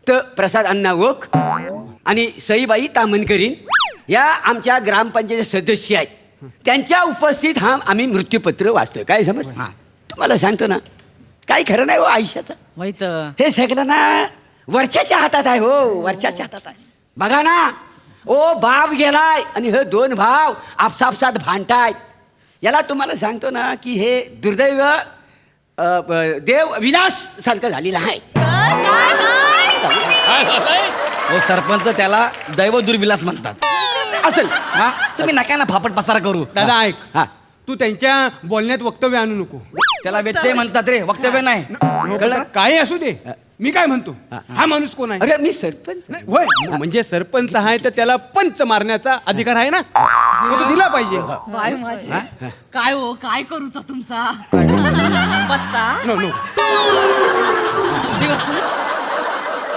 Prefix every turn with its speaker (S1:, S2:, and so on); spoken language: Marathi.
S1: फक्त प्रसाद अण्णा ओक आणि सईबाई तामनकरीन या आमच्या ग्रामपंचायत सदस्य आहेत. त्यांच्या उपस्थित आम्ही मृत्यूपत्र वाचतोय. काय समज तुम्हाला सांगतो ना, काही खरं नाही हो आयुष्याचं. हे सगळं ना वर्षाच्या हातात आहे हो, वर्षाच्या हातात आहे. बघा ना, ओ बाप गेलाय आणि हे दोन भाव आपसापसात भांडतायत. याला तुम्हाला सांगतो ना की हे दुर्दैव देव विनाश सारखं झालेलं आहे.
S2: हो सरपंच, त्याला दैव दुर्विलास म्हणतात.
S1: असेल
S2: हा, तुम्ही नका ना फापट पसारा करू.
S3: दादा ऐक,
S1: हा
S3: तू त्यांच्या बोलण्यात वक्तव्य आणू नको.
S2: त्याला व्यत्यय म्हणतात रे, वक्तव्य नाही. कळलं?
S3: काही असू दे. मी काय म्हणतो, हा माणूस कोण आहे?
S1: अरे मी सरपंच.
S3: होय, म्हणजे सरपंच आहे तर त्याला पंच मारण्याचा अधिकार आहे ना, तो दिला पाहिजे.
S4: बाय माझे काय हो, काय करूचा तुमचा बसता
S3: नो नो
S4: दिवस